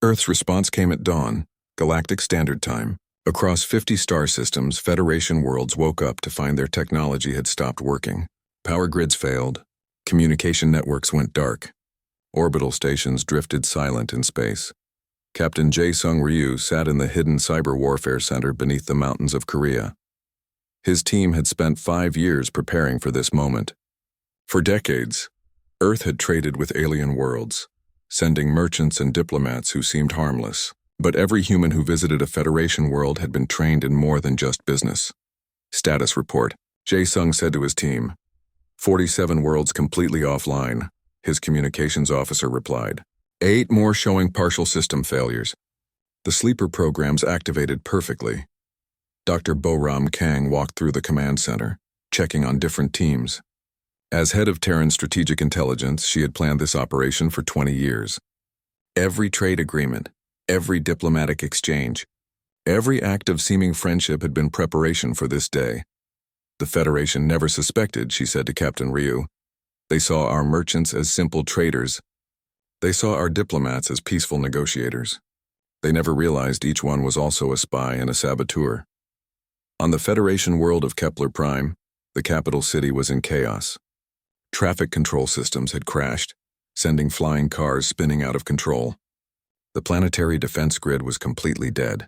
Earth's response came at dawn, Galactic Standard Time. Across 50 star systems, Federation worlds woke up to find their technology had stopped working. Power grids failed. Communication networks went dark. Orbital stations drifted silent in space. Captain Jae-sung Ryu sat in the hidden cyber warfare center beneath the mountains of Korea. His team had spent 5 years preparing for this moment. For decades, Earth had traded with alien worlds, sending merchants and diplomats who seemed harmless. But every human who visited a Federation world had been trained in more than just business. Status report, Jae-sung said to his team. 47 worlds completely offline, his communications officer replied. 8 more showing partial system failures. The sleeper programs activated perfectly. Dr. Bo-ram Kang walked through the command center, checking on different teams. As head of Terran Strategic Intelligence, she had planned this operation for 20 years. Every trade agreement, every diplomatic exchange, every act of seeming friendship had been preparation for this day. The Federation never suspected, she said to Captain Ryu. They saw our merchants as simple traders. They saw our diplomats as peaceful negotiators. They never realized each one was also a spy and a saboteur. On the Federation world of Kepler Prime, the capital city was in chaos. Traffic control systems had crashed, sending flying cars spinning out of control. The planetary defense grid was completely dead.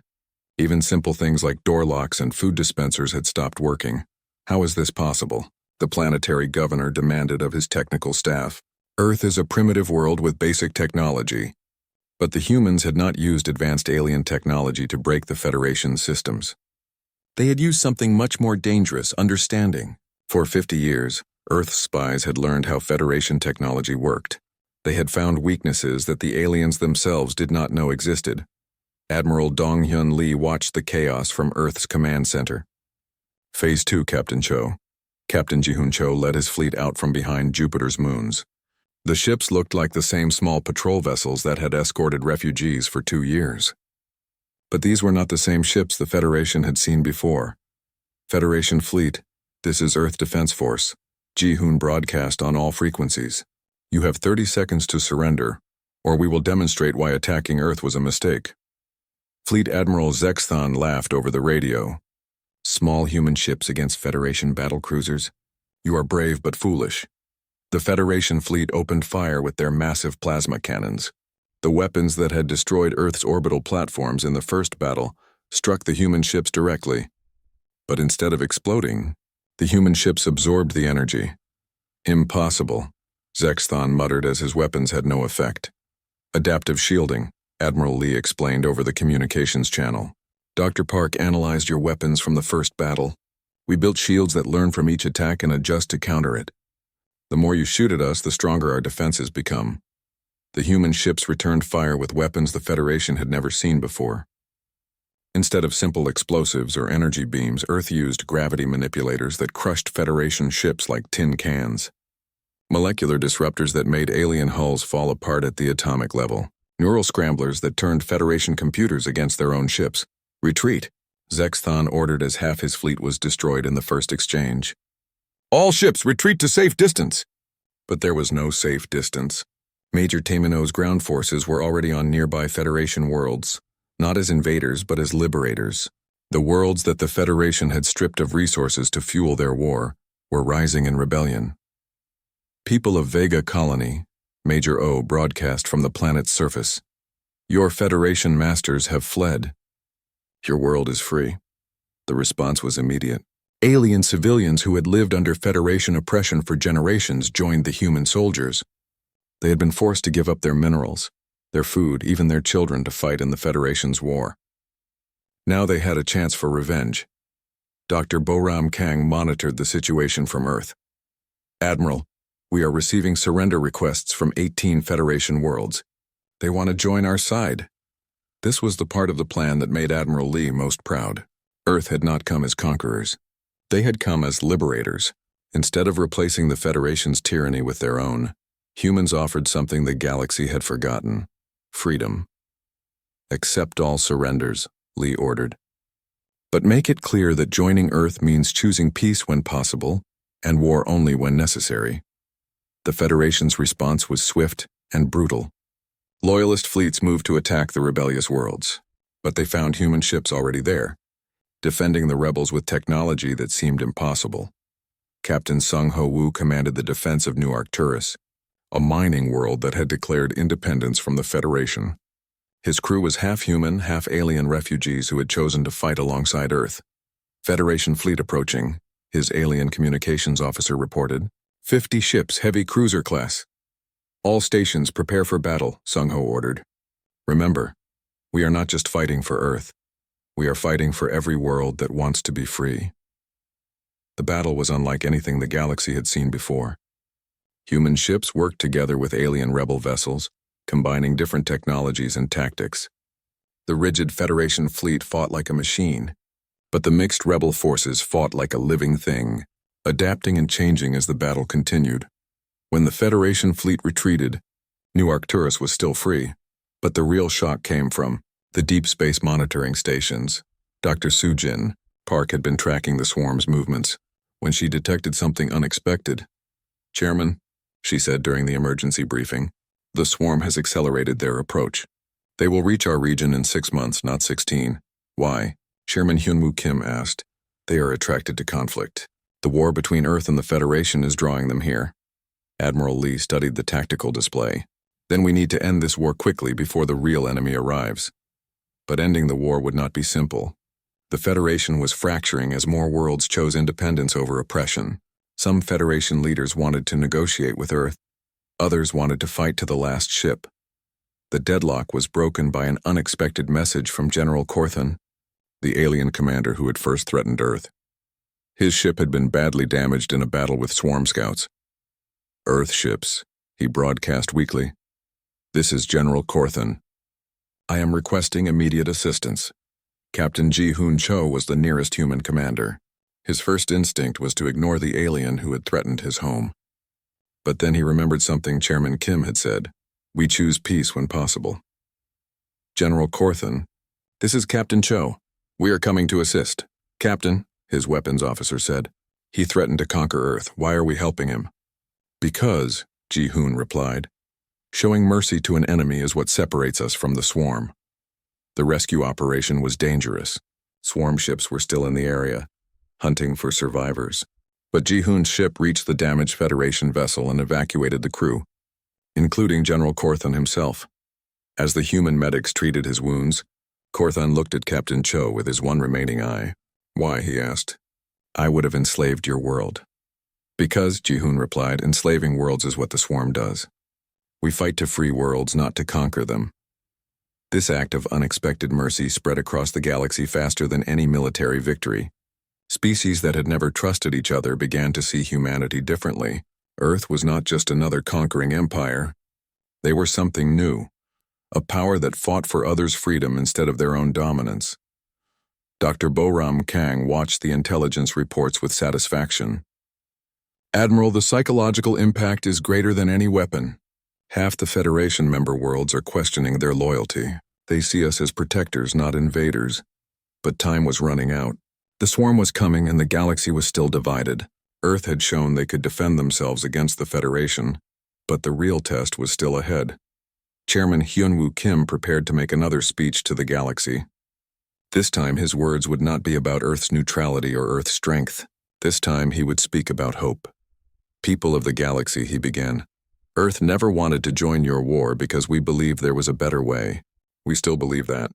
Even simple things like door locks and food dispensers had stopped working. How is this possible? The planetary governor demanded of his technical staff. Earth is a primitive world with basic technology. But the humans had not used advanced alien technology to break the Federation's systems. They had used something much more dangerous, understanding. For 50 years, Earth's spies had learned how Federation technology worked. They had found weaknesses that the aliens themselves did not know existed. Admiral Dong-hyun Lee watched the chaos from Earth's command center. Phase 2, Captain Cho. Captain Ji-hoon Cho led his fleet out from behind Jupiter's moons. The ships looked like the same small patrol vessels that had escorted refugees for 2 years. But these were not the same ships the Federation had seen before. Federation fleet, this is Earth Defense Force. Ji-hoon broadcast on all frequencies. You have 30 seconds to surrender, or we will demonstrate why attacking Earth was a mistake. Fleet Admiral Zexthon laughed over the radio. Small human ships against Federation battlecruisers? You are brave but foolish. The Federation fleet opened fire with their massive plasma cannons. The weapons that had destroyed Earth's orbital platforms in the first battle struck the human ships directly. But instead of exploding, the human ships absorbed the energy. Impossible, Zexthon muttered as his weapons had no effect. Adaptive shielding, Admiral Lee explained over the communications channel. Dr. Park analyzed your weapons from the first battle. We built shields that learn from each attack and adjust to counter it. The more you shoot at us, the stronger our defenses become. The human ships returned fire with weapons the Federation had never seen before. Instead of simple explosives or energy beams, Earth used gravity manipulators that crushed Federation ships like tin cans. Molecular disruptors that made alien hulls fall apart at the atomic level. Neural scramblers that turned Federation computers against their own ships. Retreat, Zexthon ordered as half his fleet was destroyed in the first exchange. All ships retreat to safe distance! But there was no safe distance. Major Tamino's ground forces were already on nearby Federation worlds, not as invaders but as liberators. The worlds that the Federation had stripped of resources to fuel their war were rising in rebellion. People of Vega Colony, Major O broadcast from the planet's surface. Your Federation masters have fled. Your world is free. The response was immediate. Alien civilians who had lived under Federation oppression for generations joined the human soldiers. They had been forced to give up their minerals, their food, even their children to fight in the Federation's war. Now they had a chance for revenge. Dr. Bo-ram Kang monitored the situation from Earth. Admiral, we are receiving surrender requests from 18 Federation worlds. They want to join our side. This was the part of the plan that made Admiral Lee most proud. Earth had not come as conquerors. They had come as liberators. Instead of replacing the Federation's tyranny with their own, humans offered something the galaxy had forgotten: freedom. Accept all surrenders, Lee ordered. But make it clear that joining Earth means choosing peace when possible and war only when necessary. The Federation's response was swift and brutal. Loyalist fleets moved to attack the rebellious worlds, but they found human ships already there, defending the rebels with technology that seemed impossible. Captain Sung Ho Woo commanded the defense of New Arcturus, a mining world that had declared independence from the Federation. His crew was half human, half alien refugees who had chosen to fight alongside Earth. Federation fleet approaching, his alien communications officer reported. 50 ships, heavy cruiser class. All stations prepare for battle, Sung Ho ordered. Remember, we are not just fighting for Earth. We are fighting for every world that wants to be free. The battle was unlike anything the galaxy had seen before. Human ships worked together with alien rebel vessels, combining different technologies and tactics. The rigid Federation fleet fought like a machine, but the mixed rebel forces fought like a living thing, adapting and changing as the battle continued. When the Federation fleet retreated, New Arcturus was still free, but the real shock came from the deep space monitoring stations. Dr. Sujin Park had been tracking the swarm's movements when she detected something unexpected. "Chairman," she said during the emergency briefing, "the swarm has accelerated their approach. They will reach our region in 6 months, not 16. Why?" Chairman Hyunwoo Kim asked. "They are attracted to conflict. The war between Earth and the Federation is drawing them here." Admiral Lee studied the tactical display. "Then we need to end this war quickly before the real enemy arrives." But ending the war would not be simple. The Federation was fracturing as more worlds chose independence over oppression. Some Federation leaders wanted to negotiate with Earth. Others wanted to fight to the last ship. The deadlock was broken by an unexpected message from General Corthan, the alien commander who had first threatened Earth. His ship had been badly damaged in a battle with swarm scouts. "Earth ships," he broadcast weakly. "This is General Corthan. I am requesting immediate assistance." Captain Ji-Hoon Cho was the nearest human commander. His first instinct was to ignore the alien who had threatened his home. But then he remembered something Chairman Kim had said. "We choose peace when possible." "General Corthan, this is Captain Cho. We are coming to assist." "Captain," his weapons officer said, "he threatened to conquer Earth. Why are we helping him?" "Because," Ji-Hoon replied, "showing mercy to an enemy is what separates us from the swarm." The rescue operation was dangerous. Swarm ships were still in the area, hunting for survivors. But Ji-Hoon's ship reached the damaged Federation vessel and evacuated the crew, including General Corthan himself. As the human medics treated his wounds, Corthan looked at Captain Cho with his one remaining eye. "Why?" he asked. "I would have enslaved your world." "Because," Ji-Hoon replied, "enslaving worlds is what the swarm does. We fight to free worlds, not to conquer them." This act of unexpected mercy spread across the galaxy faster than any military victory. Species that had never trusted each other began to see humanity differently. Earth was not just another conquering empire. They were something new, a power that fought for others' freedom instead of their own dominance. Dr. Boram Kang watched the intelligence reports with satisfaction. "Admiral, the psychological impact is greater than any weapon. Half the Federation member worlds are questioning their loyalty. They see us as protectors, not invaders." But time was running out. The swarm was coming and the galaxy was still divided. Earth had shown they could defend themselves against the Federation, but the real test was still ahead. Chairman Hyunwoo Kim prepared to make another speech to the galaxy. This time his words would not be about Earth's neutrality or Earth's strength. This time he would speak about hope. "People of the galaxy," he began, "Earth never wanted to join your war because we believed there was a better way. We still believe that.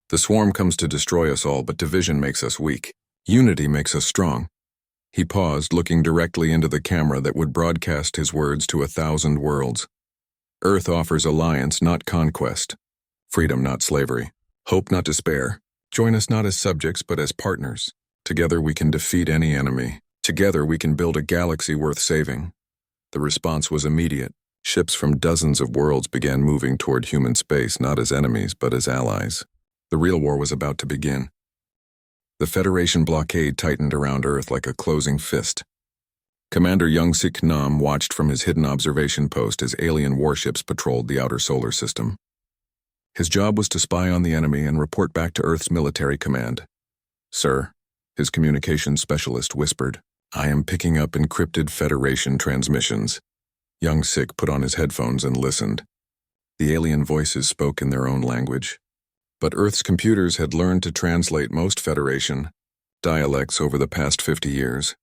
The swarm comes to destroy us all, but division makes us weak. Unity makes us strong." He paused, looking directly into the camera that would broadcast his words to 1,000 worlds. "Earth offers alliance, not conquest. Freedom, not slavery. Hope, not despair. Join us not as subjects, but as partners. Together we can defeat any enemy. Together we can build a galaxy worth saving." The response was immediate. Ships from dozens of worlds began moving toward human space, not as enemies, but as allies. The real war was about to begin. The Federation blockade tightened around Earth like a closing fist. Commander Young-Sik Nam watched from his hidden observation post as alien warships patrolled the outer solar system. His job was to spy on the enemy and report back to Earth's military command. "Sir," his communications specialist whispered, "I am picking up encrypted Federation transmissions." Young-Sik put on his headphones and listened. The alien voices spoke in their own language. But Earth's computers had learned to translate most Federation dialects over the past 50 years.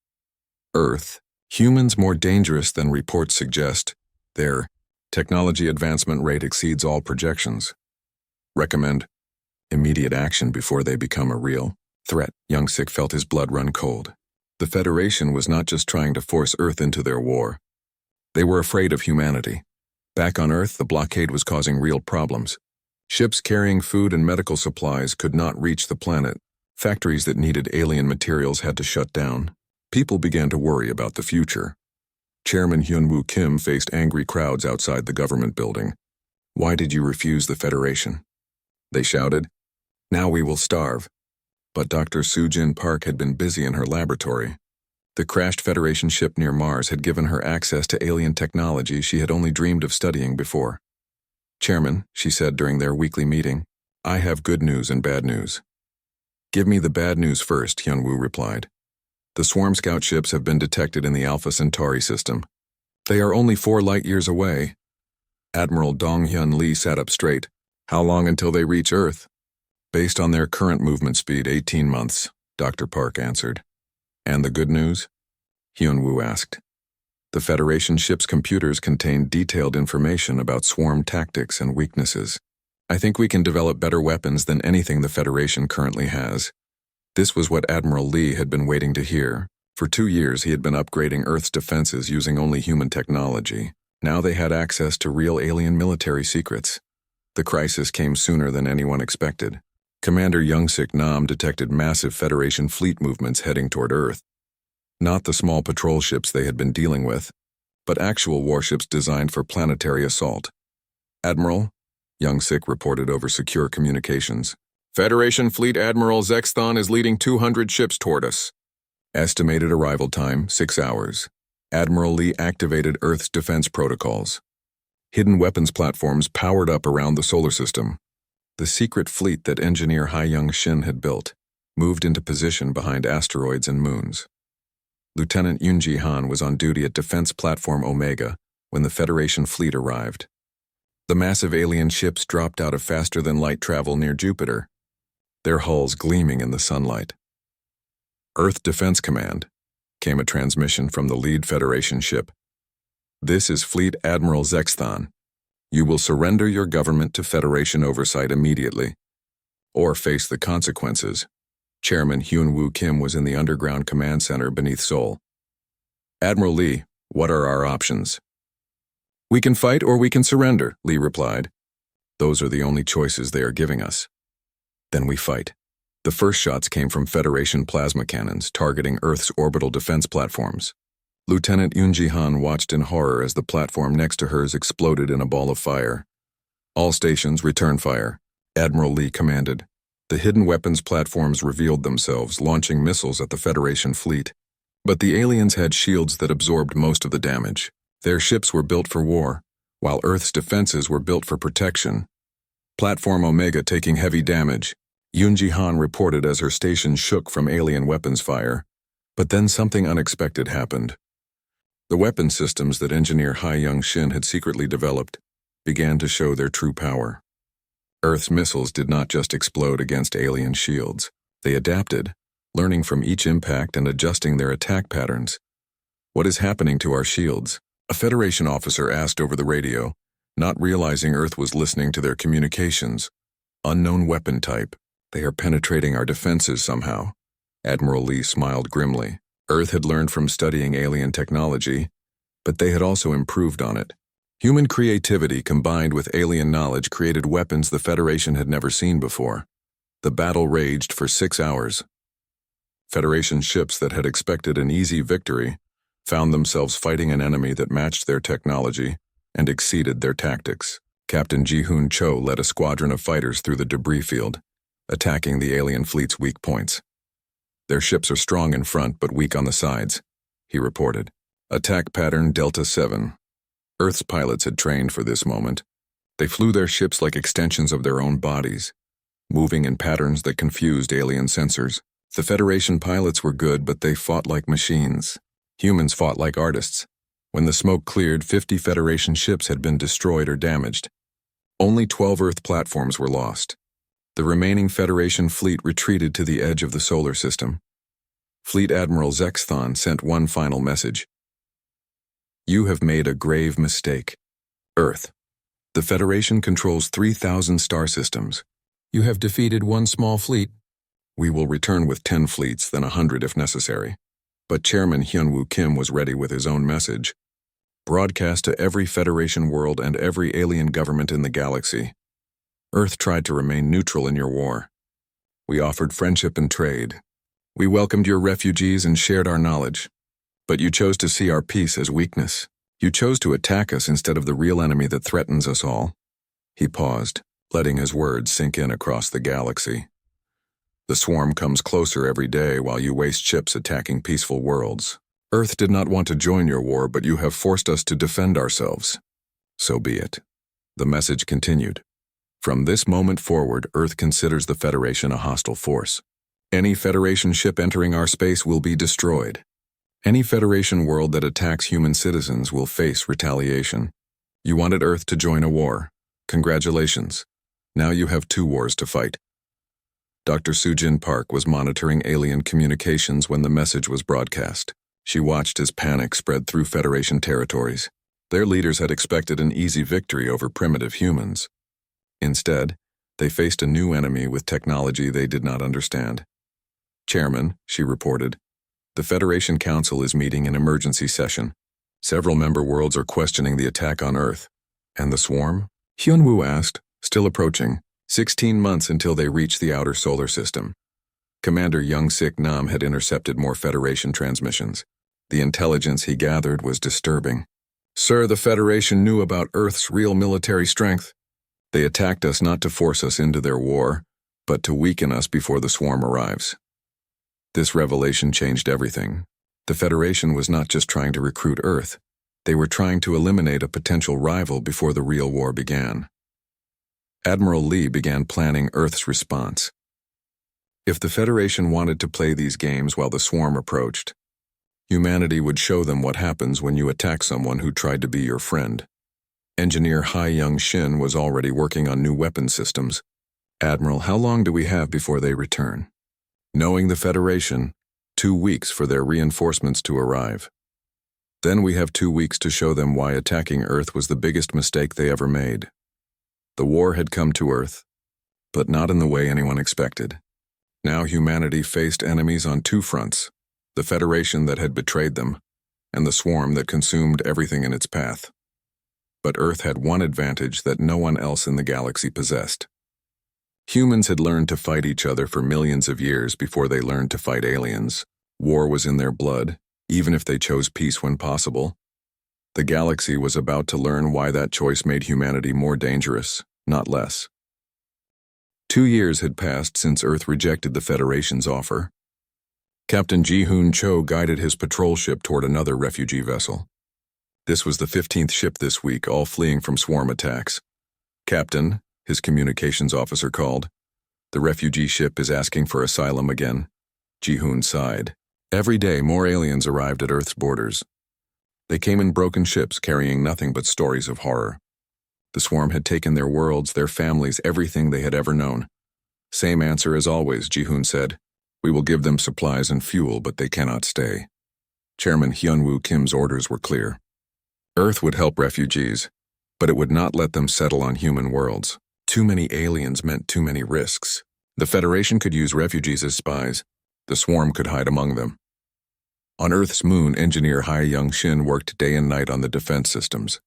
Earth, humans more dangerous than reports suggest. Their technology advancement rate exceeds all projections. Recommend immediate action before they become a real threat. Young-Sik felt his blood run cold. The Federation was not just trying to force Earth into their war. They were afraid of humanity. Back on Earth, the blockade was causing real problems. Ships carrying food and medical supplies could not reach the planet. Factories that needed alien materials had to shut down. People began to worry about the future. Chairman Hyun-Woo Kim faced angry crowds outside the government building. "Why did you refuse the Federation?" They shouted. "Now we will starve." But Dr. Soo-Jin Park had been busy in her laboratory. The crashed Federation ship near Mars had given her access to alien technology she had only dreamed of studying before. "Chairman," she said during their weekly meeting, "I have good news and bad news." "Give me the bad news first," Hyun-Woo replied. "The swarm scout ships have been detected in the Alpha Centauri system. They are only 4 light-years away." Admiral Dong-Hyun Lee sat up straight. "How long until they reach Earth?" "Based on their current movement speed, 18 months, Dr. Park answered. "And the good news?" Hyun-Woo asked. "The Federation ship's computers contain detailed information about swarm tactics and weaknesses. I think we can develop better weapons than anything the Federation currently has." This was what Admiral Lee had been waiting to hear. For 2 years he had been upgrading Earth's defenses using only human technology. Now they had access to real alien military secrets. The crisis came sooner than anyone expected. Commander Young-Sik Nam detected massive Federation fleet movements heading toward Earth. Not the small patrol ships they had been dealing with, but actual warships designed for planetary assault. "Admiral," Young-Sik reported over secure communications, "Federation Fleet Admiral Zexthon is leading 200 ships toward us. Estimated arrival time, 6 hours. Admiral Lee activated Earth's defense protocols. Hidden weapons platforms powered up around the solar system. The secret fleet that engineer Ha-Young Shin had built moved into position behind asteroids and moons." Lieutenant Yoon Ji-han was on duty at Defense Platform Omega when the Federation fleet arrived. The massive alien ships dropped out of faster-than-light travel near Jupiter, their hulls gleaming in the sunlight. "Earth Defense Command," came a transmission from the lead Federation ship. "This is Fleet Admiral Zexthon. You will surrender your government to Federation oversight immediately, or face the consequences." Chairman Hyun-Woo Kim was in the underground command center beneath Seoul. "Admiral Lee, what are our options?" "We can fight or we can surrender," Lee replied. "Those are the only choices they are giving us." "Then we fight." The first shots came from Federation plasma cannons targeting Earth's orbital defense platforms. Lieutenant Yoon Ji-han watched in horror as the platform next to hers exploded in a ball of fire. "All stations, return fire," Admiral Lee commanded. The hidden weapons platforms revealed themselves, launching missiles at the Federation fleet. But the aliens had shields that absorbed most of the damage. Their ships were built for war, while Earth's defenses were built for protection. Platform Omega taking heavy damage, Yoon Ji-han reported as her station shook from alien weapons fire. But then something unexpected happened. The weapon systems that engineer Ha-Young Shin had secretly developed began to show their true power. Earth's missiles did not just explode against alien shields. They adapted, learning from each impact and adjusting their attack patterns. "What is happening to our shields?" a Federation officer asked over the radio, not realizing Earth was listening to their communications. "Unknown weapon type. They are penetrating our defenses somehow." Admiral Lee smiled grimly. Earth had learned from studying alien technology, but they had also improved on it. Human creativity combined with alien knowledge created weapons the Federation had never seen before. The battle raged for 6 hours. Federation ships that had expected an easy victory found themselves fighting an enemy that matched their technology and exceeded their tactics. Captain Ji-Hoon Cho led a squadron of fighters through the debris field, attacking the alien fleet's weak points. "Their ships are strong in front but weak on the sides," he reported. Attack pattern Delta 7. Earth's pilots had trained for this moment. They flew their ships like extensions of their own bodies, moving in patterns that confused alien sensors. The Federation pilots were good, but they fought like machines. Humans fought like artists. When the smoke cleared, 50 Federation ships had been destroyed or damaged. Only 12 Earth platforms were lost. The remaining Federation fleet retreated to the edge of the solar system. Fleet Admiral Zexthon sent one final message. You have made a grave mistake. Earth. The Federation controls 3,000 star systems. You have defeated one small fleet. We will return with 10 fleets, then 100 if necessary. But Chairman Hyunwoo Kim was ready with his own message. Broadcast to every Federation world and every alien government in the galaxy. Earth tried to remain neutral in your war. We offered friendship and trade. We welcomed your refugees and shared our knowledge. But you chose to see our peace as weakness. You chose to attack us instead of the real enemy that threatens us all. He paused, letting his words sink in across the galaxy. The swarm comes closer every day while you waste ships attacking peaceful worlds. Earth did not want to join your war, but you have forced us to defend ourselves. So be it. The message continued. From this moment forward, Earth considers the Federation a hostile force. Any Federation ship entering our space will be destroyed. Any Federation world that attacks human citizens will face retaliation. You wanted Earth to join a war. Congratulations. Now you have 2 wars to fight. Dr. Sujin Park was monitoring alien communications when the message was broadcast. She watched as panic spread through Federation territories. Their leaders had expected an easy victory over primitive humans. Instead, they faced a new enemy with technology they did not understand. Chairman, she reported, the Federation Council is meeting in emergency session. Several member worlds are questioning the attack on Earth. And the swarm? Hyunwoo asked, still approaching, 16 months until they reach the outer solar system. Commander Young-Sik Nam had intercepted more Federation transmissions. The intelligence he gathered was disturbing. Sir, the Federation knew about Earth's real military strength. They attacked us not to force us into their war, but to weaken us before the swarm arrives. This revelation changed everything. The Federation was not just trying to recruit Earth. They were trying to eliminate a potential rival before the real war began. Admiral Lee began planning Earth's response. If the Federation wanted to play these games while the swarm approached, humanity would show them what happens when you attack someone who tried to be your friend. Engineer Hai Young Shin was already working on new weapon systems. Admiral, how long do we have before they return? Knowing the Federation, 2 weeks for their reinforcements to arrive. Then we have 2 weeks to show them why attacking Earth was the biggest mistake they ever made. The war had come to Earth, but not in the way anyone expected. Now humanity faced enemies on 2 fronts, the Federation that had betrayed them, and the swarm that consumed everything in its path. But Earth had one advantage that no one else in the galaxy possessed. Humans had learned to fight each other for millions of years before they learned to fight aliens. War was in their blood, even if they chose peace when possible. The galaxy was about to learn why that choice made humanity more dangerous, not less. 2 years had passed since Earth rejected the Federation's offer. Captain Ji-hoon Cho guided his patrol ship toward another refugee vessel. This was the 15th ship this week, all fleeing from swarm attacks. Captain, his communications officer called. The refugee ship is asking for asylum again. Ji-hoon sighed. Every day more aliens arrived at Earth's borders. They came in broken ships carrying nothing but stories of horror. The swarm had taken their worlds, their families, everything they had ever known. Same answer as always, Ji-hoon said. We will give them supplies and fuel, but they cannot stay. Chairman Hyunwoo Kim's orders were clear. Earth would help refugees, but it would not let them settle on human worlds. Too many aliens meant too many risks. The Federation could use refugees as spies. The swarm could hide among them. On Earth's moon, engineer Hai Young Shin worked day and night on the defense systems.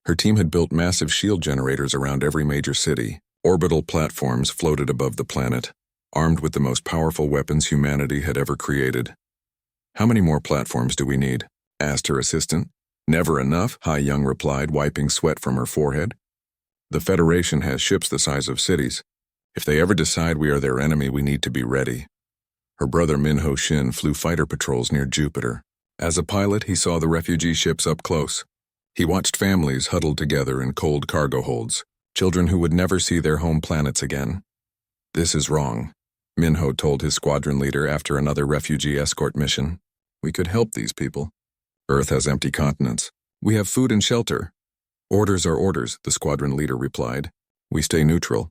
Her team had built massive shield generators around every major city. Orbital platforms floated above the planet, armed with the most powerful weapons humanity had ever created. How many more platforms do we need? Asked her assistant. Never enough, Hai Young replied, wiping sweat from her forehead. The Federation has ships the size of cities. If they ever decide we are their enemy, we need to be ready. Her brother Minho Shin flew fighter patrols near Jupiter. As a pilot, he saw the refugee ships up close. He watched families huddled together in cold cargo holds, children who would never see their home planets again. This is wrong, Minho told his squadron leader after another refugee escort mission. We could help these people. Earth has empty continents. We have food and shelter. Orders are orders, the squadron leader replied. We stay neutral.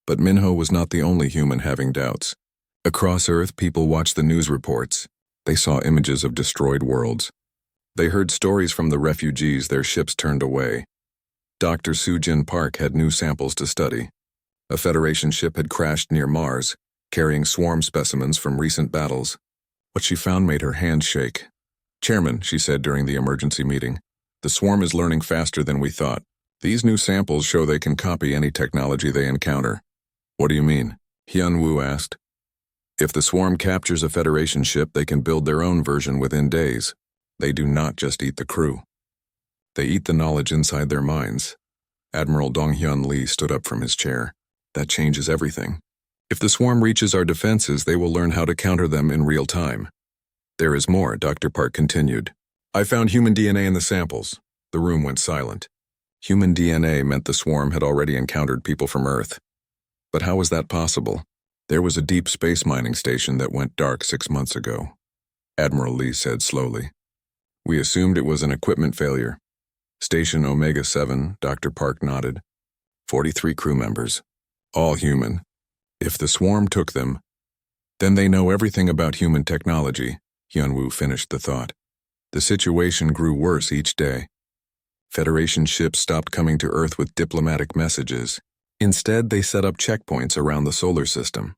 But Minho was not the only human having doubts. Across Earth, people watched the news reports. They saw images of destroyed worlds. They heard stories from the refugees their ships turned away. Dr. Sujin Park had new samples to study. A Federation ship had crashed near Mars, carrying swarm specimens from recent battles. What she found made her hands shake. Chairman, she said during the emergency meeting, the swarm is learning faster than we thought. These new samples show they can copy any technology they encounter. What do you mean? Hyun-woo asked. If the swarm captures a Federation ship, they can build their own version within days. They do not just eat the crew. They eat the knowledge inside their minds. Admiral Dong-hyun Lee stood up from his chair. That changes everything. If the swarm reaches our defenses, they will learn how to counter them in real time. There is more, Dr. Park continued. I found human DNA in the samples. The room went silent. Human DNA meant the swarm had already encountered people from Earth. But how was that possible? There was a deep space mining station that went dark 6 months ago. Admiral Lee said slowly. We assumed it was an equipment failure. Station Omega-7, Dr. Park nodded. 43 crew members. All human. If the swarm took them, then they know everything about human technology, Hyun-woo finished the thought. The situation grew worse each day. Federation ships stopped coming to Earth with diplomatic messages. Instead, they set up checkpoints around the solar system.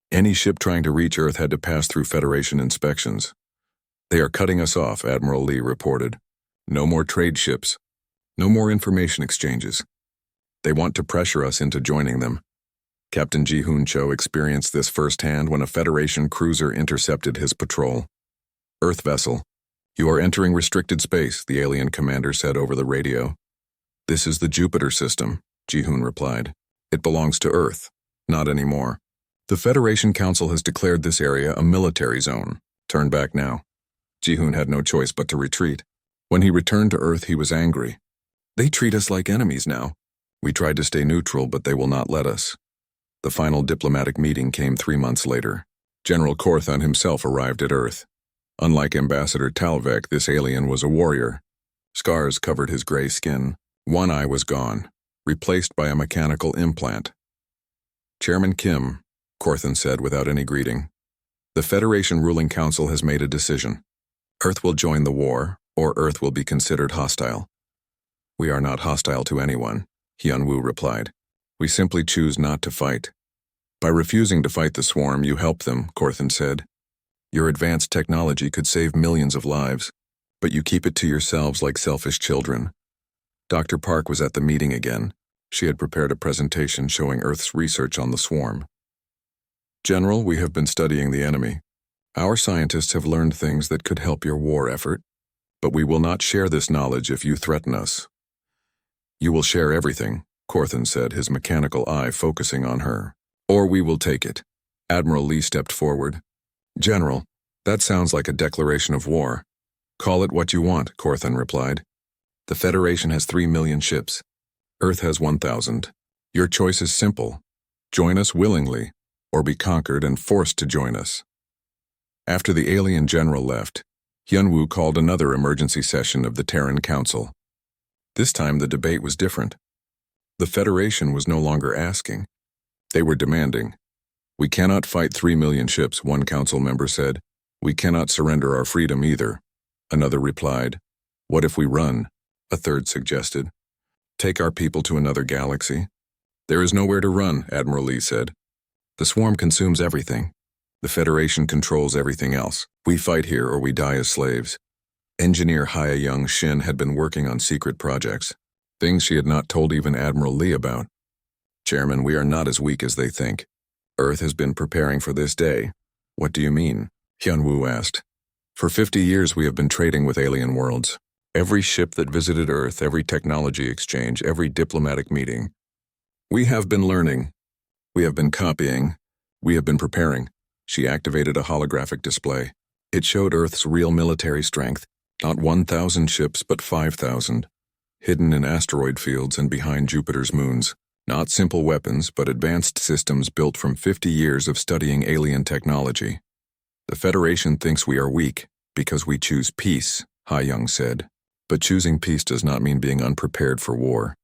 Any ship trying to reach Earth had to pass through Federation inspections. They are cutting us off, Admiral Lee reported. No more trade ships. No more information exchanges. They want to pressure us into joining them. Captain Ji-hoon Cho experienced this firsthand when a Federation cruiser intercepted his patrol. Earth vessel. You are entering restricted space, the alien commander said over the radio. This is the Jupiter system, Ji-hoon replied. It belongs to Earth. Not anymore. The Federation Council has declared this area a military zone. Turn back now. Ji-hoon had no choice but to retreat. When he returned to Earth, he was angry. They treat us like enemies now. We tried to stay neutral, but they will not let us. The final diplomatic meeting came 3 months later. General Korthon himself arrived at Earth. Unlike Ambassador Talvek, this alien was a warrior. Scars covered his gray skin. One eye was gone, replaced by a mechanical implant. Chairman Kim, Korthon said without any greeting. The Federation Ruling Council has made a decision. Earth will join the war, or Earth will be considered hostile. We are not hostile to anyone, Hyun-woo replied. We simply choose not to fight. By refusing to fight the swarm, you help them, Korthon said. Your advanced technology could save millions of lives, but you keep it to yourselves like selfish children. Dr. Park was at the meeting again. She had prepared a presentation showing Earth's research on the swarm. General, we have been studying the enemy. Our scientists have learned things that could help your war effort, but we will not share this knowledge if you threaten us. You will share everything, Korthon said, his mechanical eye focusing on her. Or we will take it. Admiral Lee stepped forward. General, that sounds like a declaration of war. Call it what you want, Korthon replied. The Federation has 3 million ships. Earth has 1,000. Your choice is simple. Join us willingly, or be conquered and forced to join us. After the alien general left, Hyun-woo called another emergency session of the Terran Council. This time the debate was different. The Federation was no longer asking. They were demanding. We cannot fight 3 million ships, one council member said. We cannot surrender our freedom either. Another replied. What if we run? A third suggested. Take our people to another galaxy. There is nowhere to run, Admiral Lee said. The swarm consumes everything. The Federation controls everything else. We fight here or we die as slaves. Engineer Hye-young Shin had been working on secret projects, things she had not told even Admiral Lee about. Chairman, we are not as weak as they think. Earth has been preparing for this day. What do you mean? Hyun-woo asked. For 50 years we have been trading with alien worlds. Every ship that visited Earth, every technology exchange, every diplomatic meeting. We have been learning. We have been copying. We have been preparing. She activated a holographic display. It showed Earth's real military strength. Not 1,000 ships, but 5,000. Hidden in asteroid fields and behind Jupiter's moons. Not simple weapons, but advanced systems built from 50 years of studying alien technology. The Federation thinks we are weak, because we choose peace, Ha-young said. But choosing peace does not mean being unprepared for war.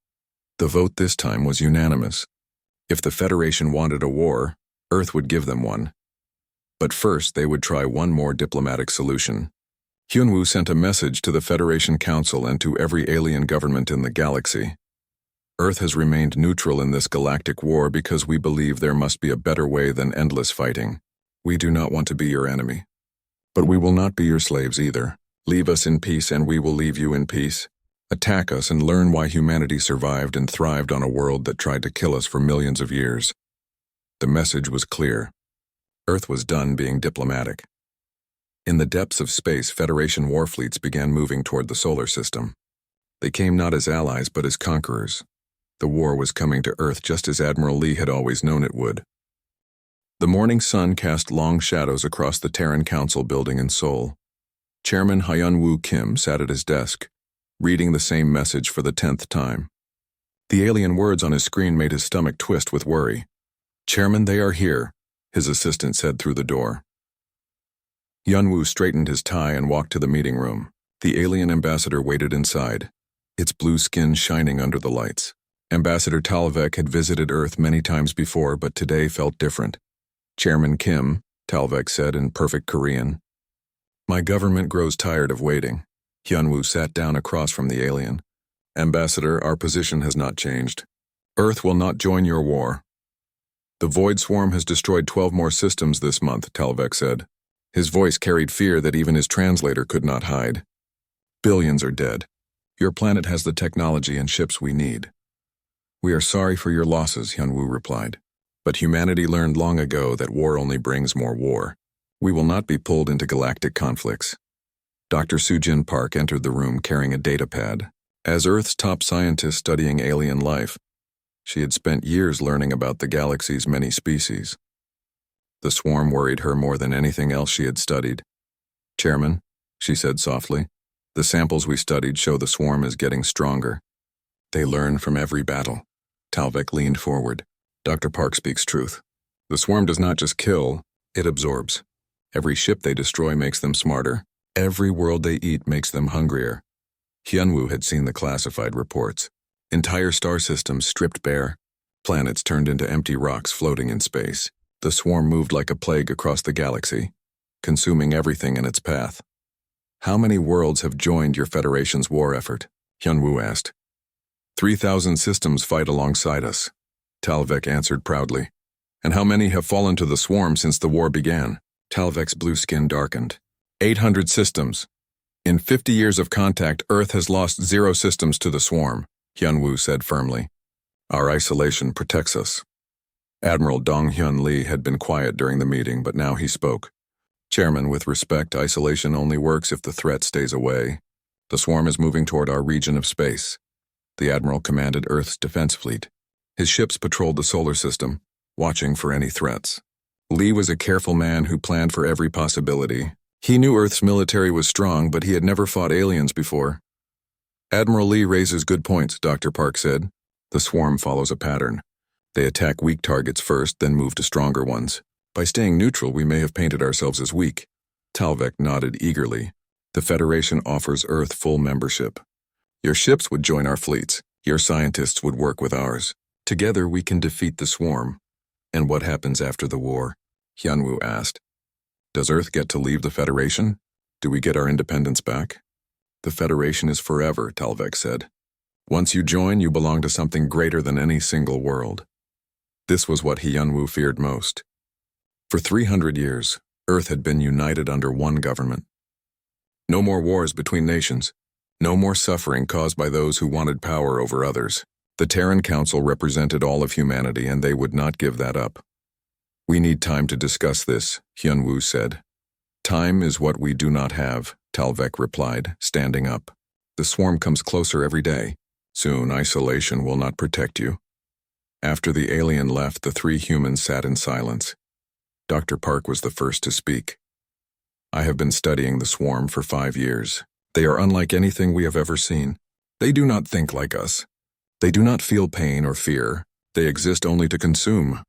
The vote this time was unanimous. If the Federation wanted a war, Earth would give them one. But first, they would try one more diplomatic solution. Hyunwoo sent a message to the Federation Council and to every alien government in the galaxy. Earth has remained neutral in this galactic war because we believe there must be a better way than endless fighting. We do not want to be your enemy. But we will not be your slaves either. Leave us in peace and we will leave you in peace. Attack us and learn why humanity survived and thrived on a world that tried to kill us for millions of years. The message was clear. Earth was done being diplomatic. In the depths of space, Federation war fleets began moving toward the solar system. They came not as allies but as conquerors. The war was coming to Earth just as Admiral Lee had always known it would. The morning sun cast long shadows across the Terran Council building in Seoul. Chairman Hyunwoo Kim sat at his desk, reading the same message for the 10th time. The alien words on his screen made his stomach twist with worry. "Chairman, they are here," his assistant said through the door. Hyunwoo straightened his tie and walked to the meeting room. The alien ambassador waited inside, its blue skin shining under the lights. Ambassador Talvek had visited Earth many times before, but today felt different. "Chairman Kim," Talvek said in perfect Korean. "My government grows tired of waiting." Hyunwoo sat down across from the alien. "Ambassador, our position has not changed. Earth will not join your war." "The Void Swarm has destroyed 12 more systems this month," Talvek said. His voice carried fear that even his translator could not hide. "Billions are dead. Your planet has the technology and ships we need." "We are sorry for your losses," Hyunwoo replied. "But humanity learned long ago that war only brings more war. We will not be pulled into galactic conflicts." Dr. Sujin Park entered the room carrying a datapad. As Earth's top scientist studying alien life, she had spent years learning about the galaxy's many species. The swarm worried her more than anything else she had studied. "Chairman," she said softly, "the samples we studied show the swarm is getting stronger. They learn from every battle." Talvek leaned forward. "Dr. Park speaks truth. The swarm does not just kill, it absorbs. Every ship they destroy makes them smarter. Every world they eat makes them hungrier." Hyunwoo had seen the classified reports. Entire star systems stripped bare, planets turned into empty rocks floating in space. The swarm moved like a plague across the galaxy, consuming everything in its path. "How many worlds have joined your Federation's war effort?" Hyunwoo asked. 3,000 systems fight alongside us," Talvek answered proudly. "And how many have fallen to the swarm since the war began?" Talvek's blue skin darkened. 800 systems. In 50 years of contact, Earth has lost 0 systems to the swarm, Hyunwoo said firmly. "Our isolation protects us." Admiral Dong-hyun Lee had been quiet during the meeting, but now he spoke. "Chairman, with respect, isolation only works if the threat stays away. The swarm is moving toward our region of space." The Admiral commanded Earth's defense fleet. His ships patrolled the solar system, watching for any threats. Lee was a careful man who planned for every possibility. He knew Earth's military was strong, but he had never fought aliens before. "Admiral Lee raises good points," Dr. Park said. "The swarm follows a pattern. They attack weak targets first, then move to stronger ones. By staying neutral, we may have painted ourselves as weak." Talvek nodded eagerly. "The Federation offers Earth full membership. Your ships would join our fleets. Your scientists would work with ours. Together we can defeat the swarm." "And what happens after the war?" Hyunwoo asked. "Does Earth get to leave the Federation? Do we get our independence back?" "The Federation is forever," Talvek said. "Once you join, you belong to something greater than any single world." This was what Hyunwoo feared most. For 300 years, Earth had been united under one government. No more wars between nations. No more suffering caused by those who wanted power over others. The Terran Council represented all of humanity, and they would not give that up. "We need time to discuss this," Hyunwoo said. "Time is what we do not have," Talvek replied, standing up. "The swarm comes closer every day. Soon, isolation will not protect you." After the alien left, the 3 humans sat in silence. Dr. Park was the first to speak. "I have been studying the swarm for 5 years. They are unlike anything we have ever seen. They do not think like us. They do not feel pain or fear. They exist only to consume."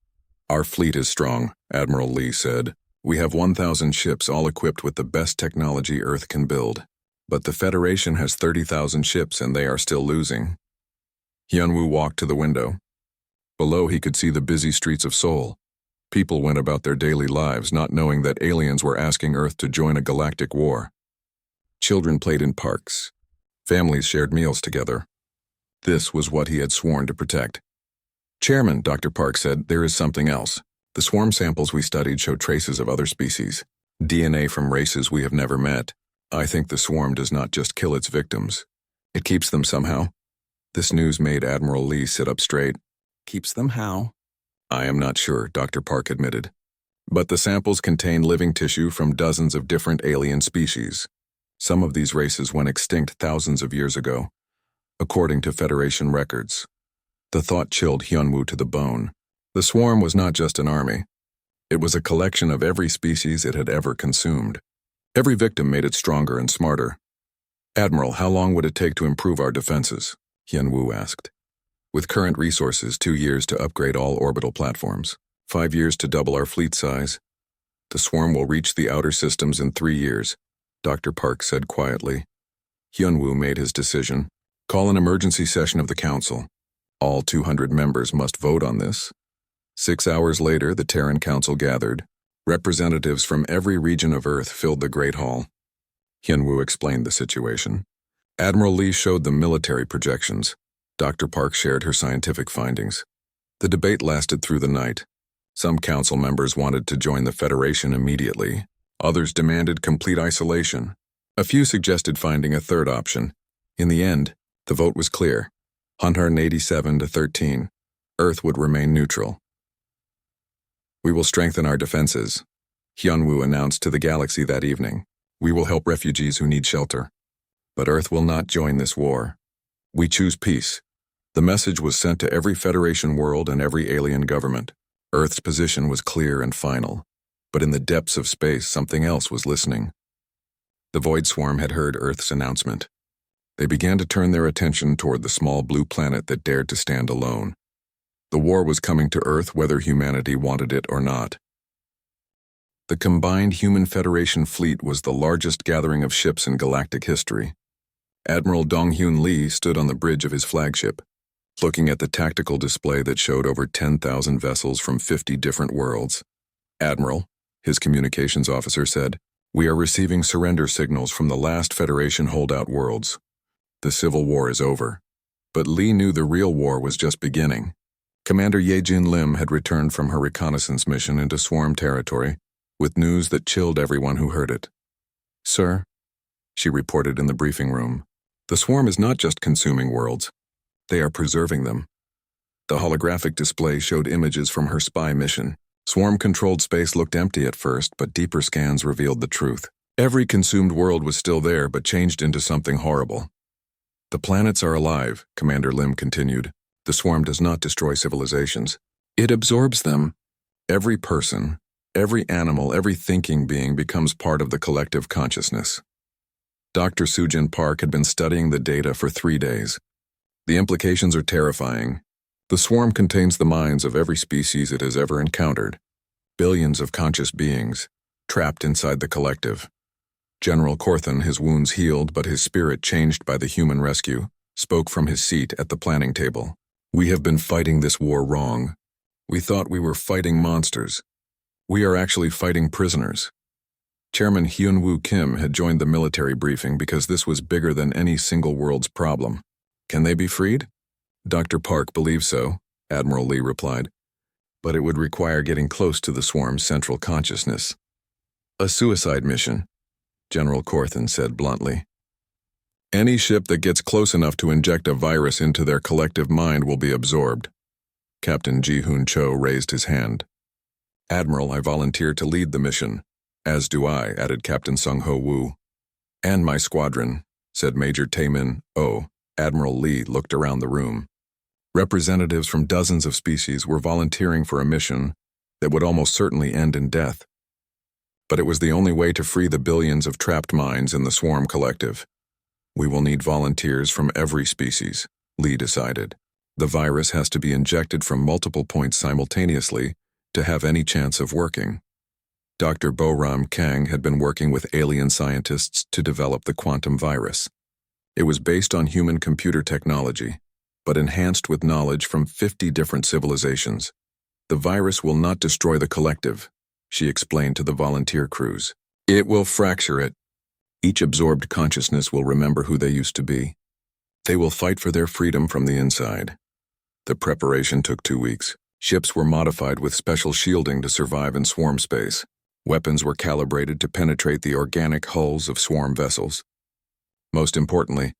"Our fleet is strong," Admiral Lee said. "We have 1,000 ships all equipped with the best technology Earth can build. But the Federation has 30,000 ships and they are still losing. Hyunwoo walked to the window. Below he could see the busy streets of Seoul. People went about their daily lives not knowing that aliens were asking Earth to join a galactic war. Children played in parks. Families shared meals together. This was what he had sworn to protect. Chairman, Dr. Park said, there is something else. The swarm samples we studied show traces of other species. DNA from races we have never met. I think the swarm does not just kill its victims. It keeps them somehow. This news made Admiral Lee sit up straight. Keeps them how? I am not sure, Dr. Park admitted. But the samples contain living tissue from dozens of different alien species. Some of these races went extinct thousands of years ago, according to Federation records. The thought chilled Hyunwoo to the bone. The swarm was not just an army. It was a collection of every species it had ever consumed. Every victim made it stronger and smarter. Admiral, how long would it take to improve our defenses? Hyunwoo asked. With current resources, 2 years to upgrade all orbital platforms, 5 years to double our fleet size. The swarm will reach the outer systems in 3 years, Dr. Park said quietly. Hyunwoo made his decision. Call an emergency session of the council. All 200 members must vote on this. 6 hours later, the Terran Council gathered. Representatives from every region of Earth filled the Great Hall. Hyunwoo explained the situation. Admiral Lee showed them military projections. Dr. Park shared her scientific findings. The debate lasted through the night. Some council members wanted to join the Federation immediately. Others demanded complete isolation. A few suggested finding a third option. In the end, the vote was clear. 187 to 13. Earth would remain neutral. We will strengthen our defenses, Hyunwoo announced to the galaxy that evening. We will help refugees who need shelter. But Earth will not join this war. We choose peace. The message was sent to every Federation world and every alien government. Earth's position was clear and final. But in the depths of space, something else was listening. The Void Swarm had heard Earth's announcement. They began to turn their attention toward the small blue planet that dared to stand alone. The war was coming to Earth whether humanity wanted it or not. The combined Human Federation fleet was the largest gathering of ships in galactic history. Admiral Dong-Hyun Lee stood on the bridge of his flagship, looking at the tactical display that showed over 10,000 vessels from 50 different worlds. Admiral, his communications officer said, we are receiving surrender signals from the last Federation holdout worlds. The Civil War is over. But Lee knew the real war was just beginning. Commander Ye-Jin Lim had returned from her reconnaissance mission into Swarm territory with news that chilled everyone who heard it. Sir, she reported in the briefing room, the Swarm is not just consuming worlds. They are preserving them. The holographic display showed images from her spy mission. Swarm-controlled space looked empty at first, but deeper scans revealed the truth. Every consumed world was still there, but changed into something horrible. The planets are alive, Commander Lim continued. The Swarm does not destroy civilizations. It absorbs them. Every person, every animal, every thinking being becomes part of the collective consciousness. Dr. Sujin Park had been studying the data for 3 days. The implications are terrifying. The Swarm contains the minds of every species it has ever encountered. Billions of conscious beings, trapped inside the collective. General Corthan, his wounds healed but his spirit changed by the human rescue, spoke from his seat at the planning table. We have been fighting this war wrong. We thought we were fighting monsters. We are actually fighting prisoners. Chairman Hyunwoo Kim had joined the military briefing because this was bigger than any single world's problem. Can they be freed? Dr. Park believes so, Admiral Lee replied. But it would require getting close to the Swarm's central consciousness. A suicide mission, General Corthan said bluntly. Any ship that gets close enough to inject a virus into their collective mind will be absorbed. Captain Ji-Hoon Cho raised his hand. Admiral, I volunteer to lead the mission. As do I, added Captain Sung-Ho Woo. And my squadron, said Major Taemin Oh. Admiral Lee looked around the room. Representatives from dozens of species were volunteering for a mission that would almost certainly end in death. But it was the only way to free the billions of trapped minds in the Swarm collective. We will need volunteers from every species, Lee decided. The virus has to be injected from multiple points simultaneously to have any chance of working. Dr. Boram Kang had been working with alien scientists to develop the quantum virus. It was based on human computer technology, but enhanced with knowledge from 50 different civilizations. The virus will not destroy the collective, she explained to the volunteer crews. It will fracture it. Each absorbed consciousness will remember who they used to be. They will fight for their freedom from the inside. The preparation took 2 weeks. Ships were modified with special shielding to survive in swarm space. Weapons were calibrated to penetrate the organic hulls of swarm vessels. Most importantly,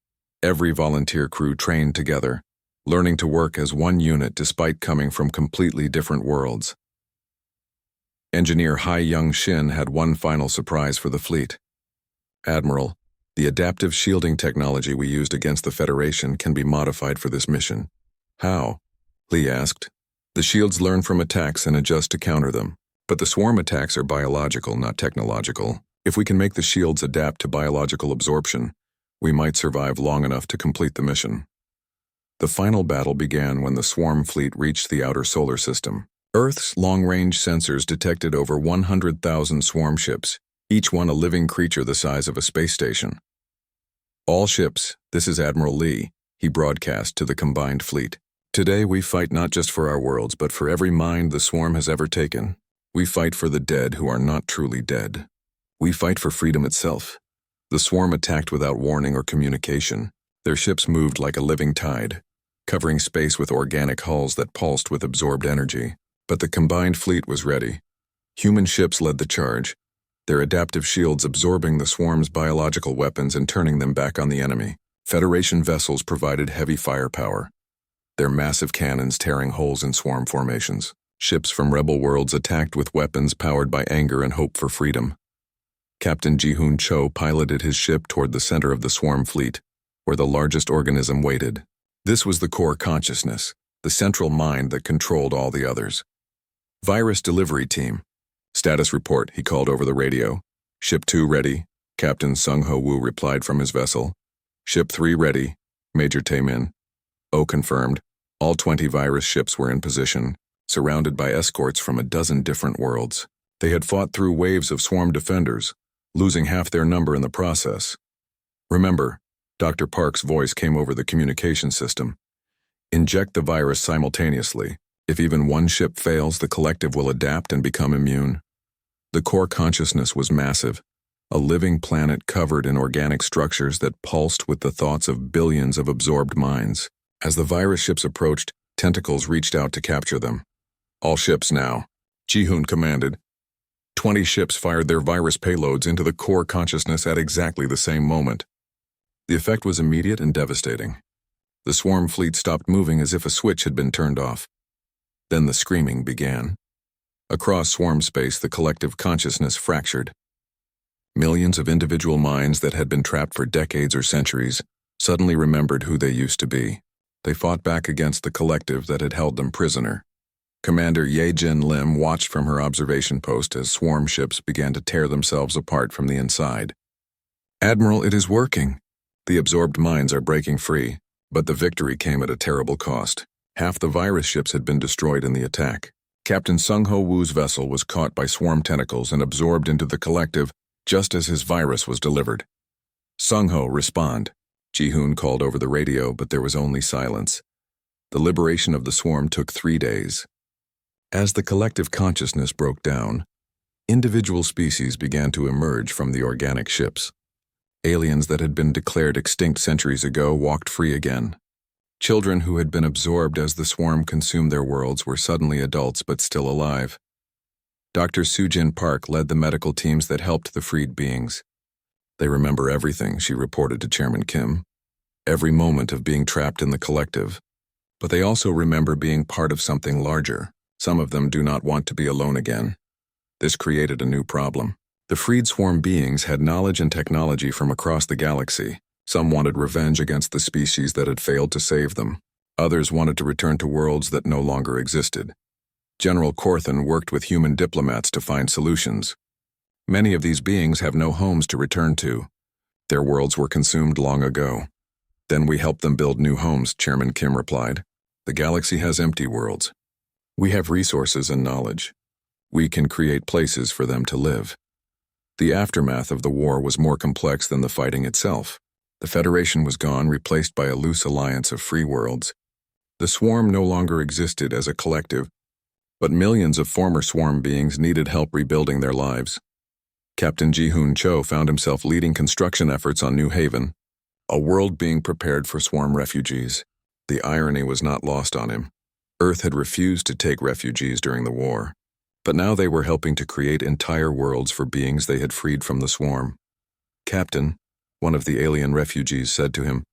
every volunteer crew trained together, learning to work as one unit despite coming from completely different worlds. Engineer Hai Young Shin had one final surprise for the fleet. Admiral, the adaptive shielding technology we used against the Federation can be modified for this mission. How? Lee asked. The shields learn from attacks and adjust to counter them. But the swarm attacks are biological, not technological. If we can make the shields adapt to biological absorption, we might survive long enough to complete the mission. The final battle began when the swarm fleet reached the outer solar system. Earth's long-range sensors detected over 100,000 swarm ships, each one a living creature the size of a space station. All ships, this is Admiral Lee, he broadcast to the combined fleet. Today we fight not just for our worlds, but for every mind the swarm has ever taken. We fight for the dead who are not truly dead. We fight for freedom itself. The swarm attacked without warning or communication. Their ships moved like a living tide, covering space with organic hulls that pulsed with absorbed energy. But the combined fleet was ready. Human ships led the charge, their adaptive shields absorbing the swarm's biological weapons and turning them back on the enemy. Federation vessels provided heavy firepower, their massive cannons tearing holes in swarm formations. Ships from rebel worlds attacked with weapons powered by anger and hope for freedom. Captain Ji-hoon Cho piloted his ship toward the center of the swarm fleet, where the largest organism waited. This was the core consciousness, the central mind that controlled all the others. Virus delivery team. Status report, he called over the radio. Ship 2 ready, Captain Sung-Ho Woo replied from his vessel. Ship 3 ready, Major Tae-min. Oh, confirmed. All 20 virus ships were in position, surrounded by escorts from a dozen different worlds. They had fought through waves of swarm defenders, losing half their number in the process. Remember, Dr. Park's voice came over the communication system. Inject the virus simultaneously. If even one ship fails, the collective will adapt and become immune. The core consciousness was massive, a living planet covered in organic structures that pulsed with the thoughts of billions of absorbed minds. As the virus ships approached, tentacles reached out to capture them. All ships now, Ji-hoon commanded. 20 ships fired their virus payloads into the core consciousness at exactly the same moment. The effect was immediate and devastating. The swarm fleet stopped moving as if a switch had been turned off. Then the screaming began. Across swarm space, the collective consciousness fractured. Millions of individual minds that had been trapped for decades or centuries suddenly remembered who they used to be. They fought back against the collective that had held them prisoner. Commander Ye-Jin Lim watched from her observation post as swarm ships began to tear themselves apart from the inside. Admiral, it is working. The absorbed minds are breaking free, but the victory came at a terrible cost. Half the virus ships had been destroyed in the attack. Captain Sung-Ho Woo's vessel was caught by swarm tentacles and absorbed into the collective just as his virus was delivered. Sung-Ho, respond. Ji-hoon called over the radio, but there was only silence. The liberation of the swarm took 3 days. As the collective consciousness broke down, individual species began to emerge from the organic ships. Aliens that had been declared extinct centuries ago walked free again. Children who had been absorbed as the swarm consumed their worlds were suddenly adults but still alive. Dr. Soo-jin Park led the medical teams that helped the freed beings. They remember everything, she reported to Chairman Kim. Every moment of being trapped in the collective. But they also remember being part of something larger. Some of them do not want to be alone again. This created a new problem. The freed swarm beings had knowledge and technology from across the galaxy. Some wanted revenge against the species that had failed to save them. Others wanted to return to worlds that no longer existed. General Corthan worked with human diplomats to find solutions. Many of these beings have no homes to return to. Their worlds were consumed long ago. Then we helped them build new homes, Chairman Kim replied. The galaxy has empty worlds. We have resources and knowledge. We can create places for them to live. The aftermath of the war was more complex than the fighting itself. The Federation was gone, replaced by a loose alliance of free worlds. The Swarm no longer existed as a collective, but millions of former Swarm beings needed help rebuilding their lives. Captain Ji-Hoon Cho found himself leading construction efforts on New Haven, a world being prepared for Swarm refugees. The irony was not lost on him. Earth had refused to take refugees during the war, but now they were helping to create entire worlds for beings they had freed from the Swarm. "Captain," one of the alien refugees said to him,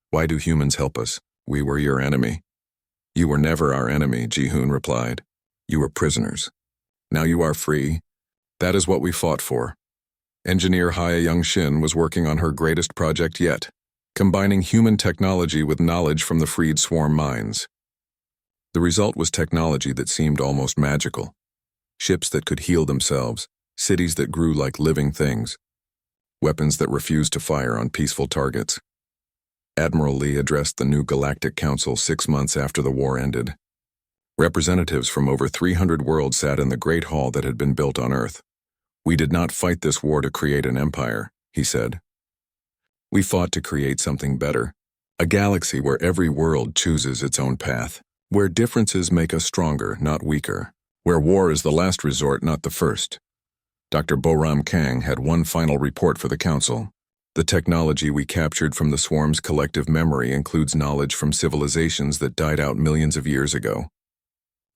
"why do humans help us? We were your enemy." "You were never our enemy," Ji-Hoon replied. "You were prisoners. Now you are free. That is what we fought for." Engineer Haya Young-shin was working on her greatest project yet, combining human technology with knowledge from the freed Swarm minds. The result was technology that seemed almost magical. Ships that could heal themselves, cities that grew like living things, weapons that refused to fire on peaceful targets. Admiral Lee addressed the new Galactic Council 6 months after the war ended. Representatives from over 300 worlds sat in the Great Hall that had been built on Earth. "We did not fight this war to create an empire," he said. "We fought to create something better, a galaxy where every world chooses its own path, where differences make us stronger, not weaker, where war is the last resort, not the first." Dr. Boram Kang had one final report for the Council. "The technology we captured from the Swarm's collective memory includes knowledge from civilizations that died out millions of years ago.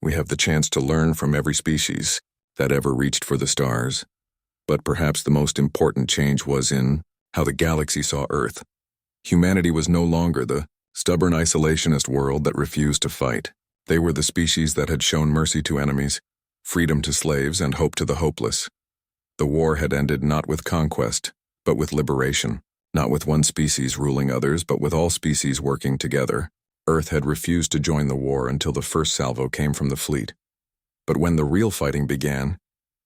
We have the chance to learn from every species that ever reached for the stars. But perhaps the most important change was in how the galaxy saw Earth. Humanity was no longer the stubborn isolationist world that refused to fight. They were the species that had shown mercy to enemies, freedom to slaves, and hope to the hopeless. The war had ended not with conquest, but with liberation, not with one species ruling others, but with all species working together. Earth had refused to join the war until the first salvo came from the fleet. But when the real fighting began,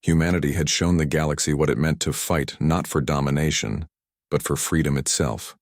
humanity had shown the galaxy what it meant to fight not for domination, but for freedom itself.